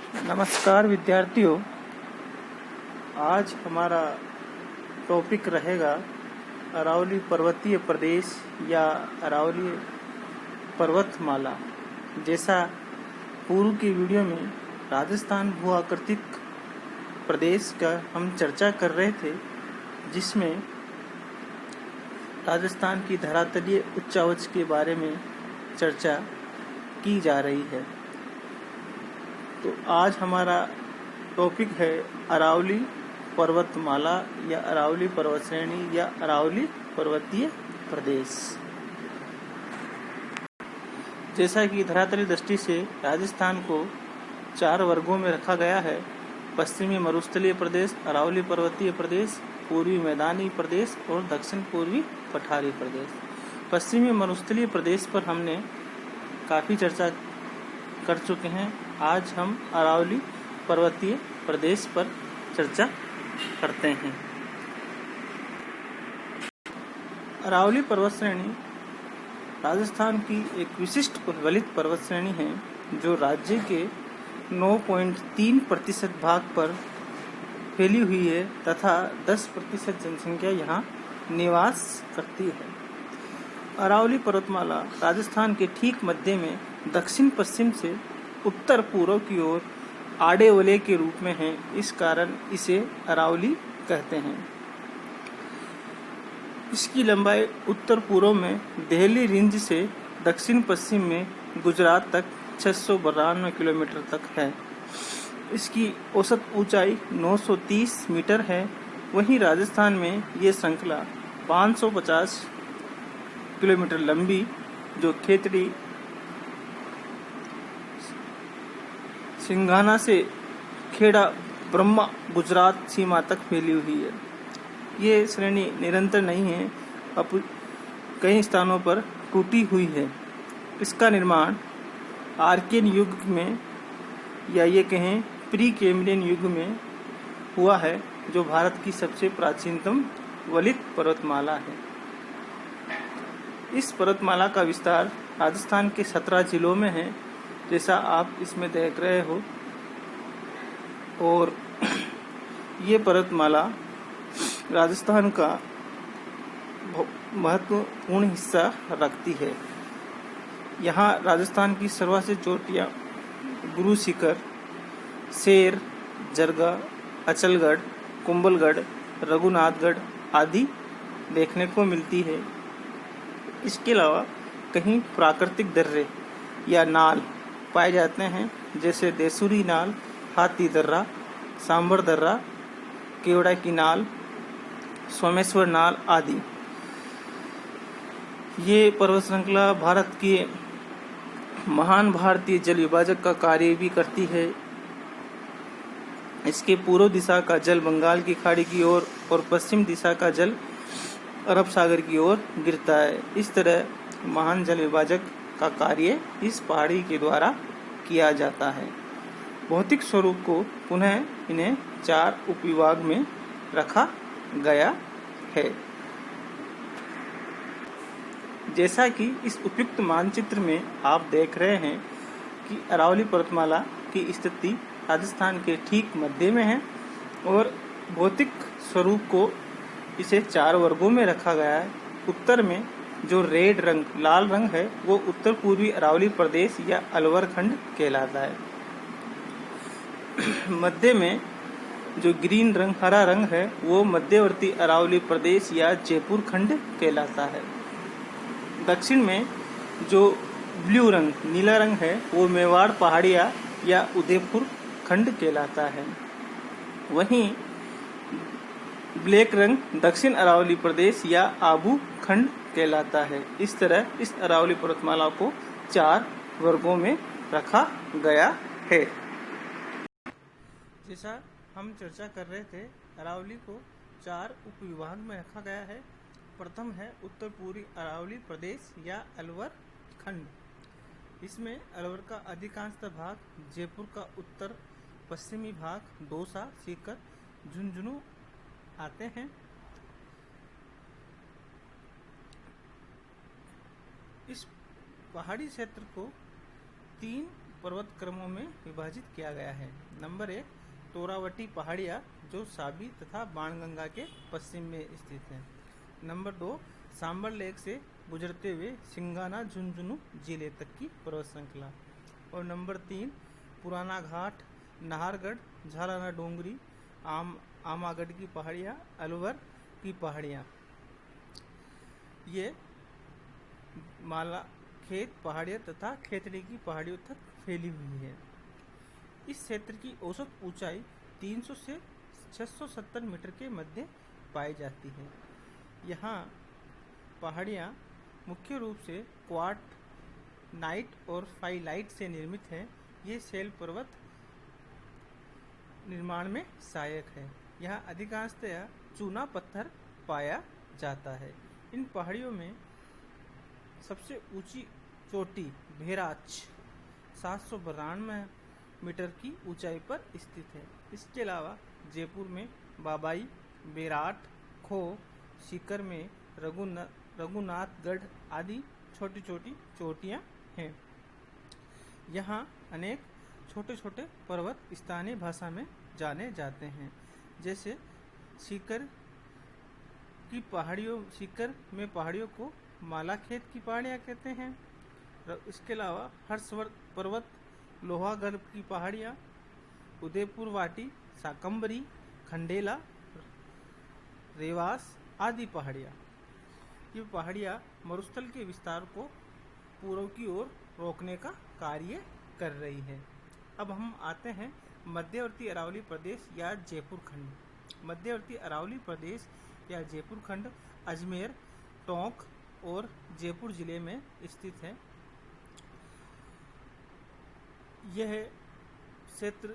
नमस्कार विद्यार्थियों, आज हमारा टॉपिक रहेगा अरावली पर्वतीय प्रदेश या अरावली पर्वतमाला। जैसा पूर्व की वीडियो में राजस्थान भू आकृतिक प्रदेश का हम चर्चा कर रहे थे, जिसमें राजस्थान की धरातलीय उच्चावच के बारे में चर्चा की जा रही है। तो आज हमारा टॉपिक है अरावली पर्वतमाला या अरावली पर्वत श्रेणी या अरावली पर्वतीय प्रदेश। जैसा कि धरातलीय दृष्टि से राजस्थान को 4 वर्गों में रखा गया है: पश्चिमी मरुस्थलीय प्रदेश, अरावली पर्वतीय प्रदेश, पूर्वी मैदानी प्रदेश और दक्षिण पूर्वी पठारी प्रदेश। पश्चिमी मरुस्थलीय प्रदेश पर हमने काफ़ी चर्चा कर चुके हैं। आज हम अरावली पर्वतीय प्रदेश पर चर्चा करते हैं। अरावली पर्वत श्रेणी राजस्थान की एक विशिष्ट प्रबलित पर्वत श्रेणी है, जो राज्य के 9.3% भाग पर फैली हुई है तथा 10% जनसंख्या यहाँ निवास करती है। अरावली पर्वतमाला राजस्थान के ठीक मध्य में दक्षिण पश्चिम से उत्तर पूर्व की ओर आड़े वलय के रूप में है। इस कारण इसे अरावली कहते हैं। इसकी लंबाई उत्तर पूर्व में देहली रेंज से दक्षिण पश्चिम में गुजरात तक 692 किलोमीटर तक है। इसकी औसत ऊंचाई 930 मीटर है। वहीं राजस्थान में ये श्रृंखला 550 किलोमीटर लंबी, जो खेतड़ी सिंघाना से खेड़ा ब्रह्मा गुजरात सीमा तक फैली हुई है। ये श्रेणी निरंतर नहीं है, अब कई स्थानों पर टूटी हुई है। इसका निर्माण आर्कियन युग में या ये कहें प्री कैम्ब्रियन युग में हुआ है, जो भारत की सबसे प्राचीनतम वलित पर्वतमाला है। इस पर्वतमाला का विस्तार राजस्थान के 17 जिलों में है, जैसा आप इसमें देख रहे हो। और ये पर्वतमाला राजस्थान का महत्वपूर्ण हिस्सा रखती है। यहाँ राजस्थान की सर्वाधिक चोटियाँ गुरु शिखर, शेर, जरगा, अचलगढ़, कुंभलगढ़, रघुनाथगढ़ आदि देखने को मिलती है। इसके अलावा कहीं प्राकृतिक दर्रे या नाल पाए जाते हैं, जैसे देसूरी नाल, हाथी दर्रा, सांबर दर्रा, केवड़ा की नाल, सोमेश्वर नाल आदि। ये पर्वत श्रृंखला भारत के महान भारतीय जल विभाजक का कार्य भी करती है। इसके पूर्व दिशा का जल बंगाल की खाड़ी की ओर और पश्चिम दिशा का जल अरब सागर की ओर गिरता है। इस तरह महान जल विभाजक का कार्य इस पहाड़ी के द्वारा किया जाता है। भौतिक स्वरूप को पुनः इन्हें 4 उपविभाग में रखा गया है। जैसा कि इस उपयुक्त मानचित्र में आप देख रहे हैं कि अरावली पर्वतमाला की स्थिति राजस्थान के ठीक मध्य में है और भौतिक स्वरूप को इसे 4 वर्गों में रखा गया है। उत्तर में जो रेड रंग, लाल रंग है, वो उत्तर पूर्वी अरावली प्रदेश या अलवर खंड कहलाता है। मध्य में जो ग्रीन रंग, हरा रंग है, वो मध्यवर्ती अरावली प्रदेश या जयपुर खंड कहलाता है। दक्षिण में जो ब्लू रंग, नीला रंग है, वो मेवाड़ पहाड़िया या उदयपुर खंड कहलाता है। वहीं ब्लैक रंग दक्षिण अरावली प्रदेश या आबू खंड कहलाता है। इस तरह इस अरावली पर्वतमाला को 4 वर्गों में रखा गया है। जैसा हम चर्चा कर रहे थे, अरावली को 4 उपविभाग में रखा गया है। प्रथम है उत्तर पूर्वी अरावली प्रदेश या अलवर खंड। इसमें अलवर का अधिकांशतः भाग, जयपुर का उत्तर पश्चिमी भाग, दौसा, सीकर, झुंझुनू आते हैं। इस पहाड़ी क्षेत्र को 3 पर्वत क्रमों में विभाजित किया गया है। नंबर 1 तोरावटी पहाड़ियाँ जो साबी तथा बाणगंगा के पश्चिम में स्थित है। नंबर 2 सांबर लेक से गुजरते हुए सिंगाना झुंझुनू जिले तक की पर्वत श्रृंखला। और नंबर 3 पुराना घाट, नाहरगढ़, झालाना डोंगरी, आमागढ़ की पहाड़ियाँ, अलवर की पहाड़ियाँ, ये माला खेत पहाड़ियाँ तथा खेतड़ी की पहाड़ियों तक फैली हुई है। इस क्षेत्र की औसत ऊंचाई 300 से 670 मीटर के मध्य पाई जाती है। यहाँ पहाड़ियाँ मुख्य रूप से क्वार्ट, नाइट और फाइलाइट से निर्मित हैं। ये शैल पर्वत निर्माण में सहायक है। यहाँ अधिकांशतः चूना पत्थर पाया जाता है। इन पहाड़ियों में सबसे ऊंची चोटी भेराच 792 मीटर की ऊंचाई पर स्थित है। इसके अलावा जयपुर में बाबाई, बेराट, खो, सीकर में रघुनाथगढ़ आदि छोटी छोटी चोटियाँ हैं। यहाँ अनेक छोटे छोटे पर्वत स्थानीय भाषा में जाने जाते हैं, जैसे सीकर में पहाड़ियों को मालाखेत की पहाड़ियाँ कहते हैं। इसके अलावा हर्षवर्ध पर्वत, लोहागढ़ की पहाड़ियाँ, उदयपुर वाटी, शाकंभरी, खंडेला, रेवास आदि पहाड़ियाँ। ये पहाड़ियाँ मरुस्थल के विस्तार को पूर्व की ओर रोकने का कार्य कर रही है। अब हम आते हैं मध्यवर्ती अरावली प्रदेश या जयपुर खंड। मध्यवर्ती अरावली प्रदेश या जयपुर खंड अजमेर, टोंक और जयपुर जिले में स्थित है। यह क्षेत्र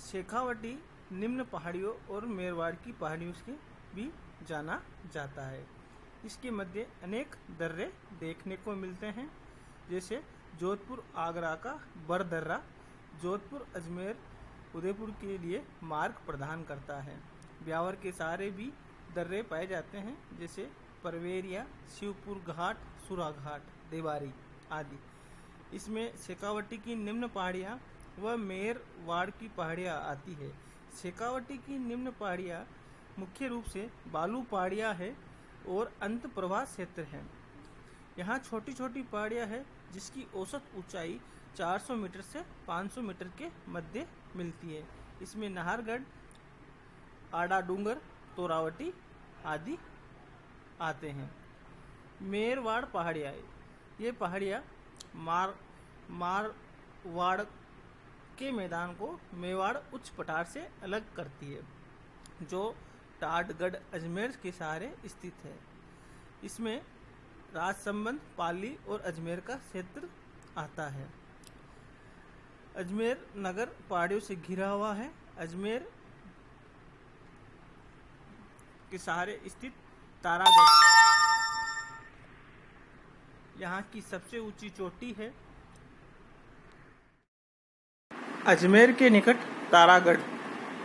शेखावटी निम्न पहाड़ियों और मेरवाड़ की पहाड़ियों से भी जाना जाता है। इसके मध्य अनेक दर्रे देखने को मिलते हैं, जैसे जोधपुर आगरा का बर दर्रा जोधपुर, अजमेर, उदयपुर के लिए मार्ग प्रदान करता है। ब्यावर के सहारे भी दर्रे पाए जाते हैं, जैसे परवेरिया, शिवपुर घाट, सुरा घाट, देवारी आदि। इसमें शेखावटी की निम्न पहाड़ियाँ व मेरवाड़ की पहाड़ियाँ आती है। शेखावटी की निम्न पहाड़ियाँ मुख्य रूप से बालू पहाड़ियाँ है और अंत प्रवाह क्षेत्र है। यहाँ छोटी छोटी पहाड़ियाँ है जिसकी औसत ऊंचाई 400 मीटर से 500 मीटर के मध्य मिलती है। इसमें नाहरगढ़, आड़ा डूंगर, तोरावटी आदि आते हैं। मेरवाड़ पहाड़ियाँ, ये पहाड़ियाँ मारवाड़ के मैदान को मेवाड़ उच्च पठार से अलग करती है, जो टाटगढ़ अजमेर के सहारे स्थित है। इसमें राजसंबंध, पाली और अजमेर का क्षेत्र आता है। अजमेर नगर पहाड़ियों से घिरा हुआ है। अजमेर के सहारे स्थित तारागढ़ यहाँ की सबसे ऊंची चोटी है। अजमेर के निकट तारागढ़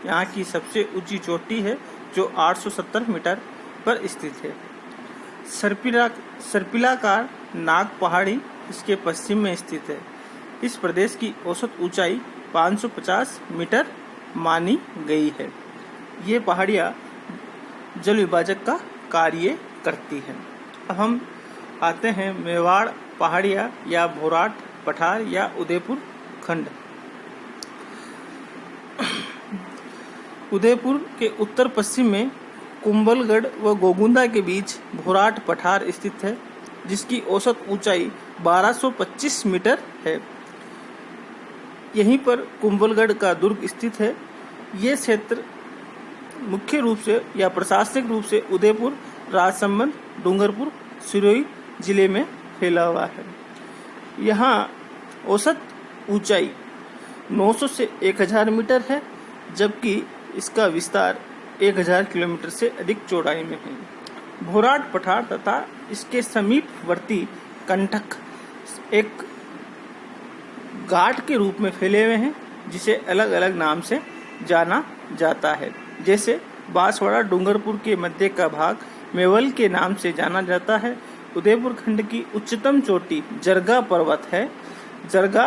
यहाँ की सबसे ऊंची चोटी है, जो 870 मीटर पर स्थित है। सर्पिलाकार नाग पहाड़ी इसके पश्चिम में स्थित है। इस प्रदेश की औसत ऊंचाई 550 मीटर मानी गई है। ये पहाड़ियाँ जल विभाजक का कार्य करती हैं। अब हम आते हैं मेवाड़ पहाड़ियाँ या भोराट पठार या उदयपुर खंड। उदयपुर के उत्तर पश्चिम में कुंभलगढ़ व गोगुंदा के बीच भोराट पठार स्थित है, जिसकी औसत ऊंचाई 1225 मीटर है। यहीं पर कुंभलगढ़ का दुर्ग स्थित है। ये क्षेत्र मुख्य रूप से या प्रशासनिक रूप से उदयपुर, राजसमंद, डूंगरपुर, सिरोही जिले में फैला हुआ है। यहाँ औसत ऊंचाई 900 से 1000 मीटर है, जबकि इसका विस्तार 1000 किलोमीटर से अधिक चौड़ाई में है। भोराट पठार तथा इसके समीपवर्ती कंटक एक घाट के रूप में फैले हुए हैं, जिसे अलग अलग नाम से जाना जाता है। जैसे बांसवाड़ा डूंगरपुर के मध्य का भाग मेवल के नाम से जाना जाता है। उदयपुर खंड की उच्चतम चोटी जरगा पर्वत है, जरगा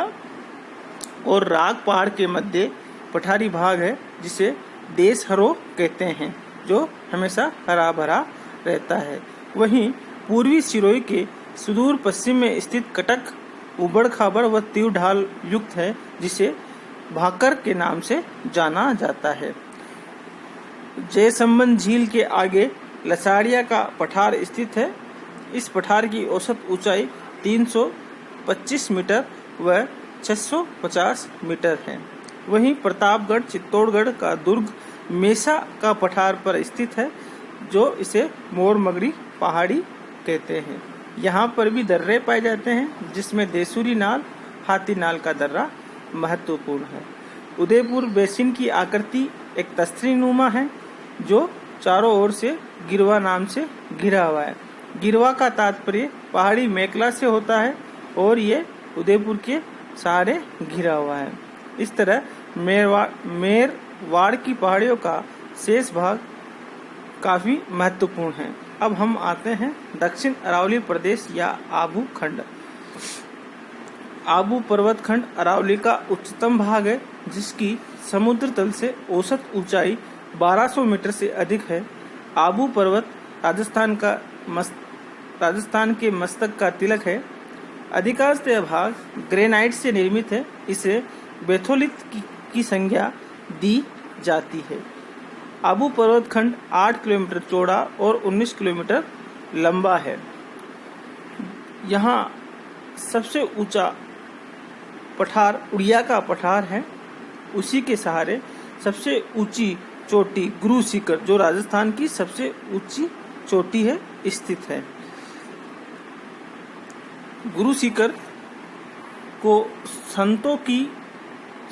और राग पहाड़ के मध्य पठारी भाग है जिसे देशहरो कहते हैं, जो हमेशा हरा भरा रहता है। वहीं पूर्वी सिरोही के सुदूर पश्चिम में स्थित कटक उबड़ खाबड़ व तीव्र ढाल युक्त है जिसे भाकर के नाम से जाना जाता है। जयसंबंध झील के आगे लसाड़िया का पठार स्थित है। इस पठार की औसत ऊंचाई 325 मीटर व 650 मीटर है। वहीं प्रतापगढ़ चित्तौड़गढ़ का दुर्ग मेसा का पठार पर स्थित है, जो इसे मोर मगरी पहाड़ी कहते हैं। यहाँ पर भी दर्रे पाए जाते हैं, जिसमें देसूरी नाल, हाथी नाल का दर्रा महत्वपूर्ण है। उदयपुर बेसिन की आकृति एक तस्तरी नुमा है, जो चारों ओर से गिरवा नाम से घिरा हुआ है। गिरवा का तात्पर्य पहाड़ी मेखला से होता है और ये उदयपुर के सहारे घिरा हुआ है। इस तरह मेरवाड़ की पहाड़ियों का शेष भाग काफी महत्वपूर्ण है। अब हम आते हैं दक्षिण अरावली प्रदेश या आबू खंड। आबू पर्वत खंड अरावली का उच्चतम भाग है, जिसकी समुद्र तल से औसत ऊंचाई 1200 मीटर से अधिक है। आबू पर्वत राजस्थान के मस्तक का तिलक है। अधिकांशतः भाग ग्रेनाइट से निर्मित है। इसे बेथोलिथ की संज्ञा दी जाती है। आबू पर्वत खंड 8 किलोमीटर चौड़ा और 19 किलोमीटर लंबा है। यहाँ सबसे ऊंचा पठार उड़िया का पठार है। उसी के सहारे सबसे ऊंची चोटी गुरु शिखर, जो राजस्थान की सबसे ऊंची चोटी है, स्थित है। गुरु शिखर को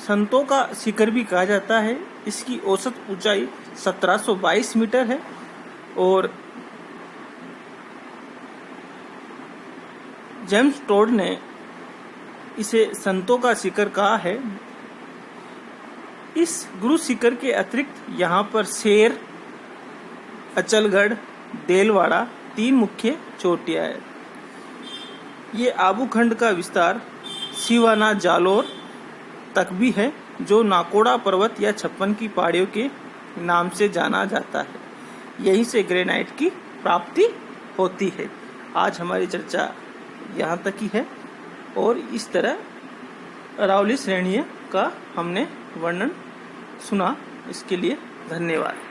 संतों का शिखर भी कहा जाता है। इसकी औसत ऊंचाई 1722 मीटर है और जेम्स टोड ने इसे संतों का शिखर कहा है। इस गुरु शिखर के अतिरिक्त यहाँ पर शेर, अचलगढ़, देलवाड़ा 3 मुख्य चोटियां हैं। ये आबू खंड का विस्तार सिवाना जालोर तक भी है, जो नाकोड़ा पर्वत या 56 की पहाड़ियों के नाम से जाना जाता है। यहीं से ग्रेनाइट की प्राप्ति होती है। आज हमारी चर्चा यहाँ तक ही है और इस तरह अरावली श्रेणी का हमने वर्णन सुना। इसके लिए धन्यवाद।